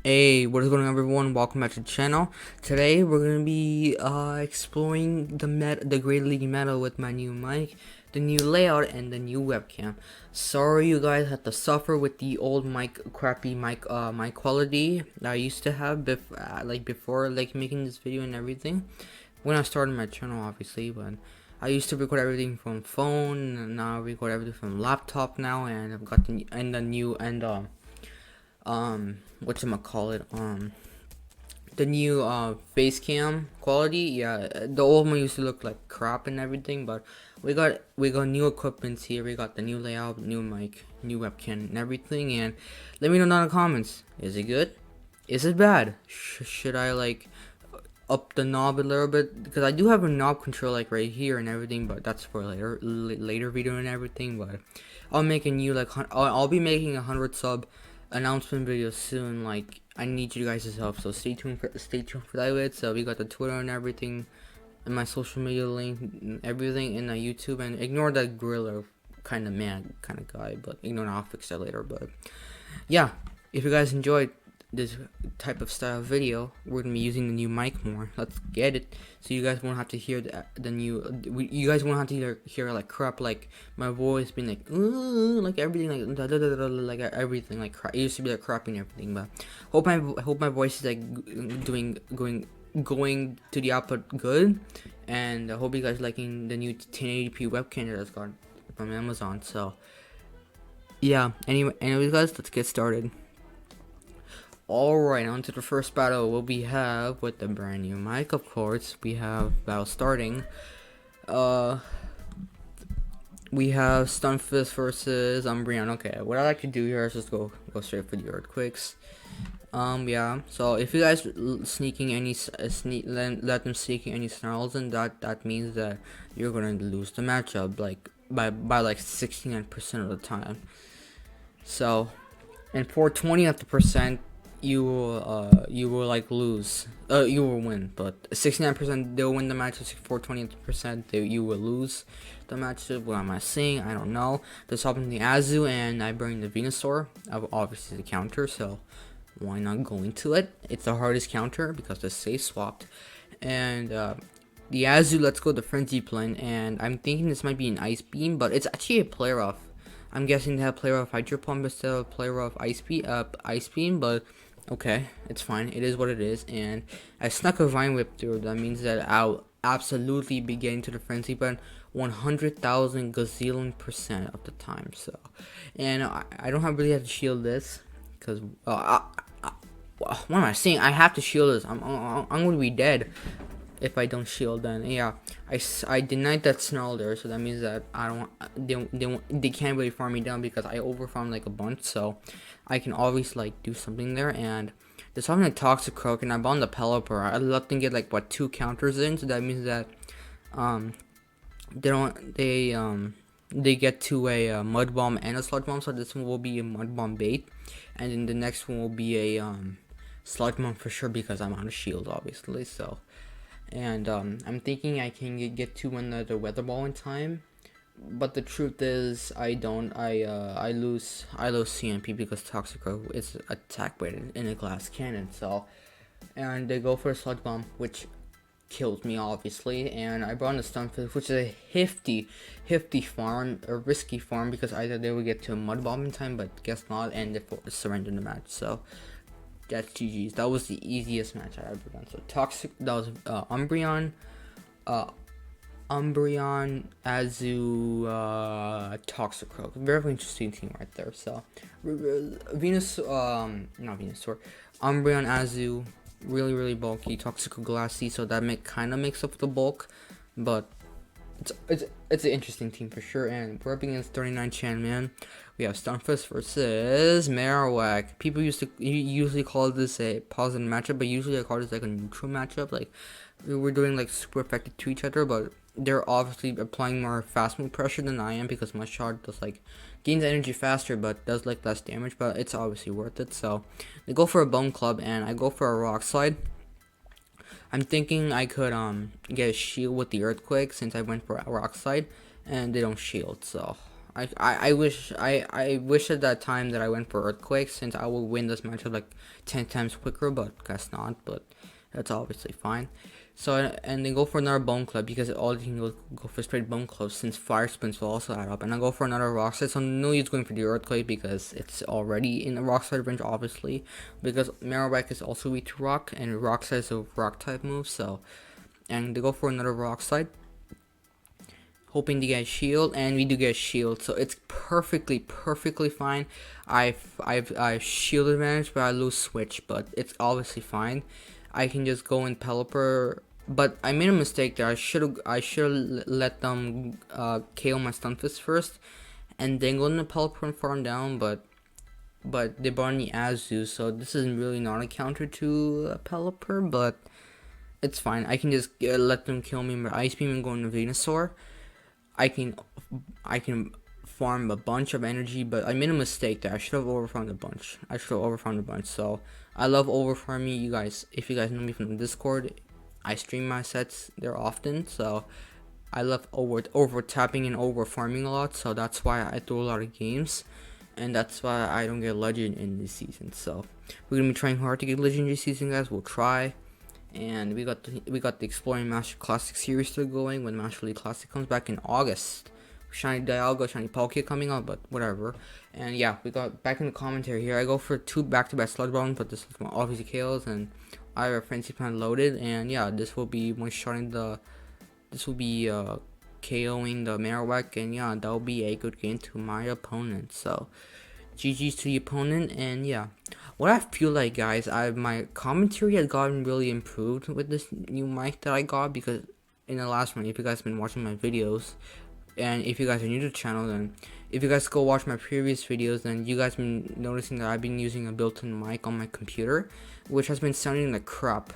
Hey, what is going on, everyone? Welcome back to the channel. Today we're gonna be exploring the Great League meta with my new mic, the new layout, and the new webcam. Sorry you guys had to suffer with the old crappy mic quality that I used to have before making this video and everything. When I started my channel, obviously, but I used to record everything from phone, and now I record everything from laptop now, and I've got the new face cam quality. Yeah, the old one used to look like crap and everything, but we got new equipment here. We got the new layout, new mic, new webcam and everything. And let me know down in the comments, is it good, is it bad? Should I up the knob a little bit, because I do have a knob control right here and everything, but that's for later video and everything. But I'll make a new I'll be making 100 sub announcement video soon. I need you guys' help, so stay tuned for that. So we got the Twitter and everything, and my social media link and everything in the YouTube, and ignore that gorilla kind of guy, but ignore that. I'll fix that later. But yeah, if you guys enjoyed this type of style video, we're gonna be using the new mic more. Let's get it, so you guys won't have to hear you guys won't have to hear like crap, like my voice being like everything everything like crap. It used to be like crap and everything. But hope my voice is going to the output good, and I hope you guys liking the new 1080p webcam that I got from Amazon. So yeah, anyways guys, let's get started. Alright, on to the first battle. What we have with the brand new mic, of course, we have battle starting. We have Stunfisk versus Umbreon. Okay, what I like to do here is just go straight for the earthquakes. Yeah. So if you guys let them sneaking any snarls, and that means that you're gonna lose the matchup by 69% of the time. So, and for 20 of the percent, you will lose. You will win, but 69% they'll win the match. For 20% you will lose the match. What am I saying? I don't know. This happened the Azu, and I bring the Venusaur. Obviously the counter, so why not go into it? It's the hardest counter because the safe swapped, and the Azu. Let's go the Frenzy Plane, and I'm thinking this might be an Ice Beam, but it's actually a play rough. I'm guessing they have play rough Hydro Pump instead of play rough Ice Beam, but okay, it's fine. It is what it is. And I snuck a Vine Whip through. That means that I'll absolutely be getting to the Frenzy Button 100,000 gazillion% of the time. So, and I don't really have to shield this, because what am I saying? I have to shield this. I'm going to be dead if I don't shield. Then yeah, I denied that snarl there, so that means that they can't really farm me down, because I overfarmed a bunch. So I can always do something there. And there's something like Toxic Croak, and I bound the Pelipper. I let them get 2 counters in, so that means that they get to a Mud Bomb and a Sludge Bomb. So this one will be a Mud Bomb bait, and then the next one will be a Sludge Bomb for sure, because I'm out of shield, obviously. So, and I'm thinking I can get to another Weather Ball in time, but the truth is I don't. I lose CMP, because Toxic Croak is attack weighted in a glass cannon. So, and they go for a Sludge Bomb, which kills me obviously, and I brought in a Stunfisk, which is a hefty farm, a risky farm, because either they will get to a Mud Bomb in time, but guess not, and they surrender the match. So that's GG's. That was the easiest match I ever done. So that was Umbreon, Azu, Toxic Croak. Very interesting team right there. So not Venusaur, Umbreon, Azu, really bulky. Toxic Glassy, so that kind of makes up the bulk, but it's an interesting team for sure. And we're up against 39 Chan, man. We have Stunfisk versus Marowak. People usually call this a positive matchup, but usually I call this a neutral matchup. We're doing super effective to each other, but they're obviously applying more fast move pressure than I am, because my shot does gains energy faster, but does less damage. But it's obviously worth it. So they go for a Bone Club, and I go for a Rock Slide. I'm thinking I could get a shield with the Earthquake, since I went for a Rock Slide, and they don't shield. So I wish at that time that I went for Earthquake, since I would win this matchup like 10 times quicker, but guess not. But that's obviously fine. So, and then go for another Bone Club, because all you can go for straight Bone Club, since Fire Spins will also add up. And I go for another Rock Slide, so no use going for the Earthquake because it's already in the Rock Slide range, obviously. Because Marowak is also weak to Rock, and Rock Slide is a Rock type move, so. And they go for another Rock Slide, hoping to get a shield, and we do get a shield, so it's perfectly fine. I've shield advantage, but I lose switch, but it's obviously fine. I can just go in Pelipper, but I made a mistake there. I should have let them KO my Stunfisk first, and then go in the Pelipper and farm down, but they brought in the Azu, so this is really not a counter to Pelipper, but it's fine. I can just let them kill me with Ice Beam and go into Venusaur. I can farm a bunch of energy, but I made a mistake there. I should have overfarmed a bunch. So I love overfarming. You guys, if you guys know me from the Discord, I stream my sets there often. So I love over tapping and over farming a lot. So that's why I throw a lot of games, and that's why I don't get legend in this season. So we're gonna be trying hard to get legend this season, guys. We'll try. And we got the Exploring Master Classic series still going when Master League Classic comes back in August. Shiny Dialga, Shiny Palkia coming up, but whatever. And yeah, we got back in the commentary here. I go for 2 back-to-back Sludge Bombs, but this is obviously KOs, and I have a Frenzy Plant loaded. And yeah, this will be KOing the Marowak, and yeah, that'll be a good game to my opponent. So GG's to the opponent, and yeah. What I feel like, guys, my commentary has gotten really improved with this new mic that I got, because in the last one, if you guys have been watching my videos, and if you guys are new to the channel, then if you guys go watch my previous videos, then you guys have been noticing that I've been using a built-in mic on my computer, which has been sounding like crap.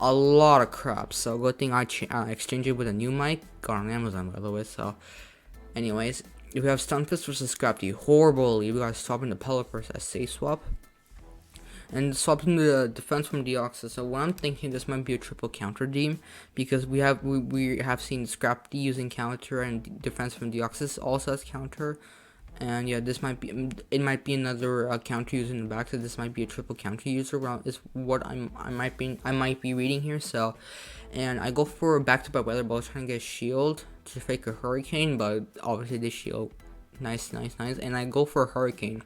A lot of crap. So good thing I exchanged it with a new mic. Got on Amazon, by the way. So anyways, if we have Stunfisk versus Scrafty, horrible. You guys swapping the Pelipper as safe swap, and swapping the defense from Deoxys. So what I'm thinking, this might be a triple counter team, because we have seen Scrafty using counter and defense from Deoxys also as counter. And yeah, this might be another counter user in the back. So this might be a triple counter user. Well, is what I might be reading here. So, and I go for a back-to-back Weather Ball, trying to get a shield to fake a Hurricane, but obviously this shield. Nice. And I go for a Hurricane.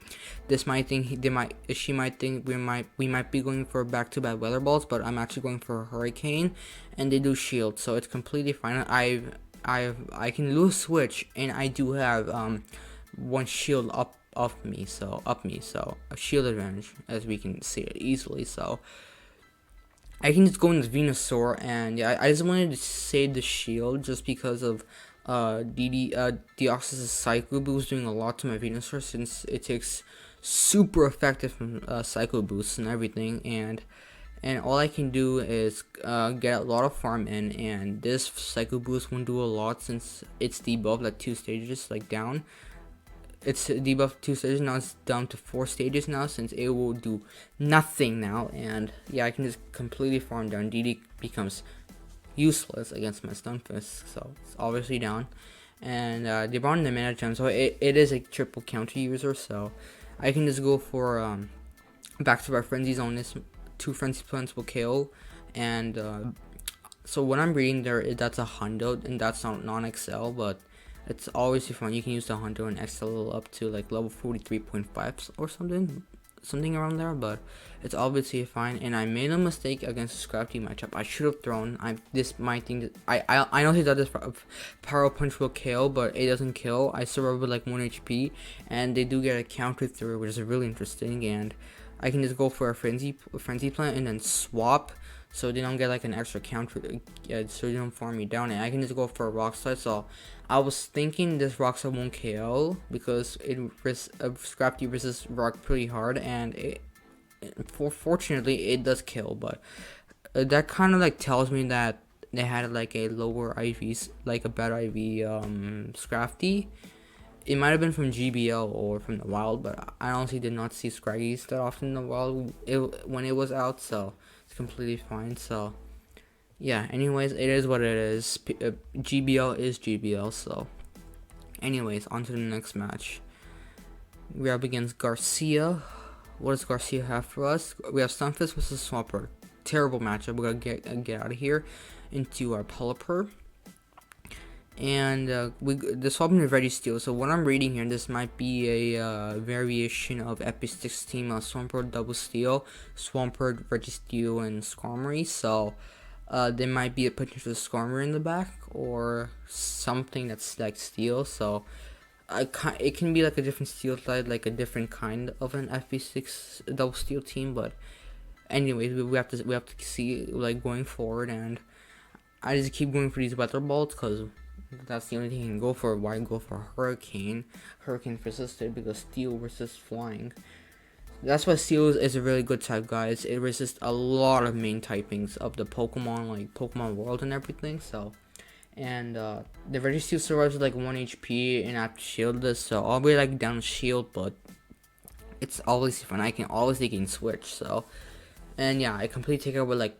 She might think we might be going for back-to-back Weather Balls, but I'm actually going for a Hurricane, and they do shield, so it's completely fine. I can lose switch, and I do have one shield up me, so a shield advantage, as we can see it easily. So I can just go into Venusaur, and yeah, I just wanted to save the shield just because of Deoxys' Psycho Boost doing a lot to my Venusaur, since it takes super effective from Psycho Boosts and everything, and all I can do is get a lot of farm in, and this Psycho Boost won't do a lot since it's debuffed like 2 stages like down. It's debuffed 2 stages, now it's down to 4 stages now, since it will do nothing now. And yeah, I can just completely farm down. DD becomes useless against my Stunfisk, so it's obviously down. And they brought in the Mana Gem, so it is a triple counter user, so I can just go for back-to-back Frenzies on this. 2 Frenzy Plants will KO. And so what I'm reading there, that's a Hundo, and that's not non-XL, but it's always fun. You can use the Hundo and XL up to like level 43.5 or something around there, but it's obviously fine. And I made a mistake against the Scrafty matchup. I should have thrown. I know that this Power Punch will kill, but it doesn't kill. I survive with like 1 HP, and they do get a counter through, which is really interesting. And I can just go for a frenzy plant and then swap, so they don't get like an extra counter, so they don't farm me down. And I can just go for a Rock Slide. So I was thinking this Rock Slide won't KO, because Scrafty resists Rock pretty hard, and fortunately it does kill. But that kind of like tells me that they had like a lower IVs, like a bad IV Scrafty. It might have been from GBL or from the wild, but I honestly did not see Scraggies that often in the wild when it was out, so it's completely fine. So yeah, anyways, it is what it is. GBL is GBL, so. Anyways, on to the next match. We're up against Garcia. What does Garcia have for us? We have Stunfisk versus Swampert. Terrible matchup. We're gonna get out of here into our Pelipper. And the swapping is Registeel. So what I'm reading here, this might be a variation of Epi-Sticks team, Swampert Double Steel, Swampert, Registeel, and Skarmory. So there might be a potential Skarmory in the back or something that's like Steel. So it can be like a different Steel side, like a different kind of an Epi-Sticks Double Steel team. But anyways, we have to see like going forward, and I just keep going for these weather balls because that's the only thing I can go for. Why go for Hurricane? Hurricane resisted because Steel resists flying. That's why Steel is a really good type, guys. It resists a lot of main typings of the Pokemon, like Pokemon World and everything. So, and the Registeel survives with like 1 HP, and I have to shield this, so I'll be like down shield, but it's always fun. I can always switch. So, and yeah, I completely take it with like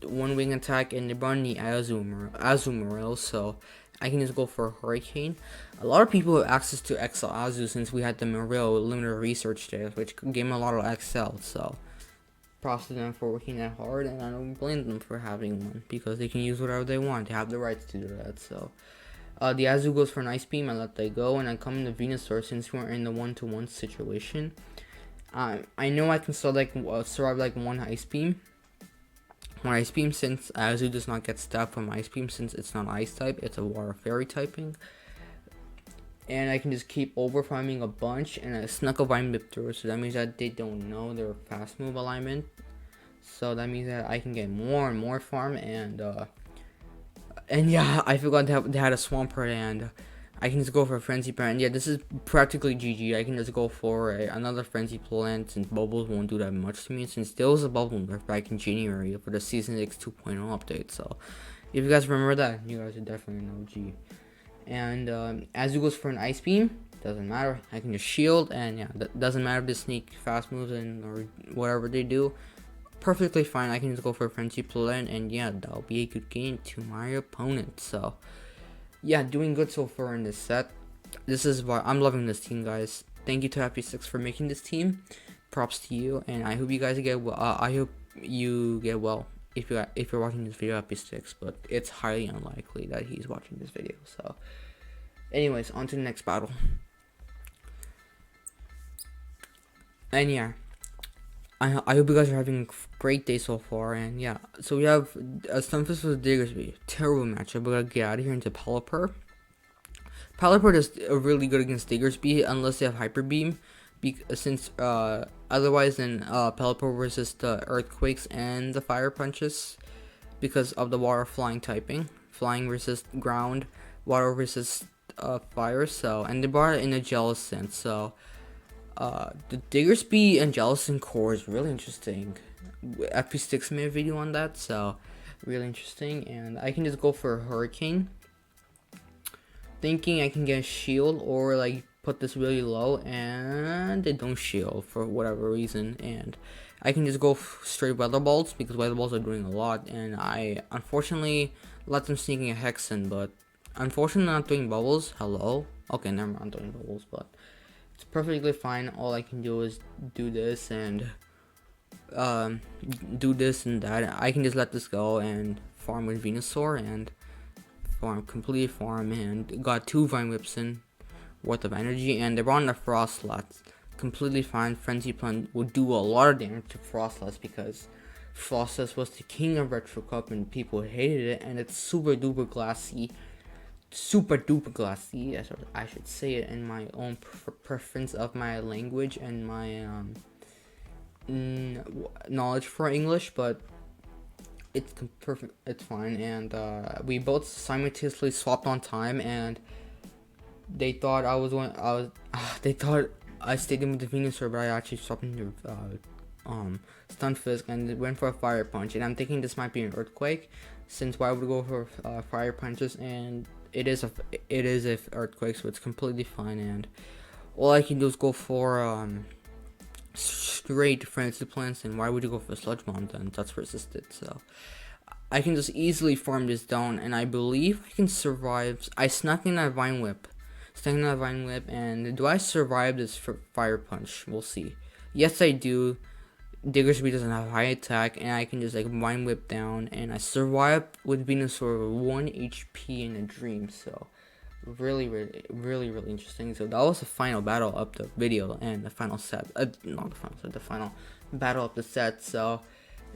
1 wing attack, and they brought in the Azumarill, so I can just go for a Hurricane. A lot of people have access to XL Azu since we had the Marill limited research there, which gave me a lot of XL, so props to them for working that hard, and I don't blame them for having one, because they can use whatever they want. They have the rights to do that. So the Azu goes for an Ice Beam, I let that go, and I come in the Venusaur since we're in the 1-to-1 situation. I know I can still like survive like 1 Ice Beam. One Ice Beam, since Azu does not get stabbed from Ice Beam since it's not Ice type, it's a Water Fairy typing. And I can just keep over farming a bunch, and I snuck a Vine Whip through, so that means that they don't know their fast move alignment. So that means that I can get more and more farm, and yeah, I forgot they had a Swampert, and I can just go for a Frenzy Plant. Yeah, this is practically GG. I can just go for another Frenzy Plant since Bubbles won't do that much to me, since there was a Bubble nerf back in January for the Season 6 2.0 update. So if you guys remember that, you guys are definitely an OG. And Azu goes for an Ice Beam. Doesn't matter. I can just shield, and yeah, that doesn't matter if they sneak fast moves and or whatever they do. Perfectly fine. I can just go for a Frenzy Plant, and yeah, that'll be a good game to my opponent. So yeah, doing good so far in this set. This is why I'm loving this team, guys. Thank you to Happy6 for making this team. Props to you, and I hope you guys get well. I hope you get well if you're watching this video, Happy6. But it's highly unlikely that he's watching this video. So, anyways, on to the next battle. And yeah, I hope you guys are having a great day so far, and yeah, so we have Stunfisk vs Diggersby. Terrible matchup. We're gonna get out of here into Pelipper. Pelipper is really good against Diggersby unless they have Hyper Beam, since otherwise then Pelipper resists the Earthquakes and the Fire Punches because of the Water Flying typing. Flying resists Ground, Water resists Fire. So, and they brought it in a Jellicent. So the Diggersby and Jellicent core is really interesting. FP6 made a video on that, so really interesting. And I can just go for a Hurricane, thinking I can get a shield or like put this really low, and they don't shield for whatever reason. And I can just go straight Weather Balls because Weather Balls are doing a lot. And I unfortunately let them sneak in a Hexen, but unfortunately not doing Bubbles. Hello? Okay, never mind, doing Bubbles, but it's perfectly fine. All I can do is do this and do this and that. I can just let this go and farm with Venusaur and completely farm, and got 2 Vine Whips in worth of energy, and they're on the Frostlets. Completely fine. Frenzy Plant will do a lot of damage to Frostlets because Frostlets was the king of Retro Cup and people hated it, and it's super duper glassy. Super duper glassy, I should say it in my own preference of my language and my knowledge for English, but it's perfect. It's fine. And we both simultaneously swapped on time, and they thought I was going. They thought I stayed in with the Venusaur, but I actually swapped into Stunfisk and went for a Fire Punch. And I'm thinking this might be an Earthquake, since why would go for Fire Punches, and it is if Earthquake, so it's completely fine. And all I can do is go for straight Frenzy Plants, and why would you go for Sludge Bomb then? That's resisted. So I can just easily farm this down, and I believe I can survive. I snuck in that Vine Whip. And do I survive this Fire Punch? We'll see. Yes, I do. Diggersby doesn't have high attack, and I can just like Vine Whip down, and I survive with Venusaur with 1 HP in a dream. So really interesting. So that was the final battle of the video and the final set. Not the final set, the final battle of the set. So,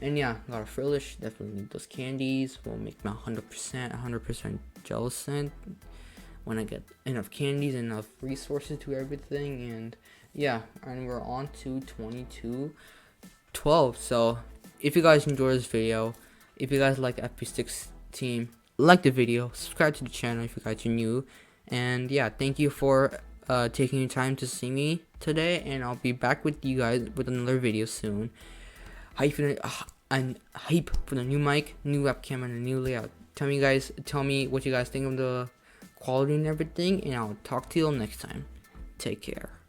and yeah, got a Frillish. Definitely need those candies. Will make me 100% jealous when I get enough candies, enough resources to everything. And yeah, and we're on to 2212. So if you guys enjoyed this video, if you guys like FP6 team, like the video, subscribe to the channel if you guys are new, and yeah, thank you for taking your time to see me today, and I'll be back with you guys with another video soon. Hype for the new mic, new webcam, and a new layout. Tell me what you guys think of the quality and everything, and I'll talk to you all next time. Take care.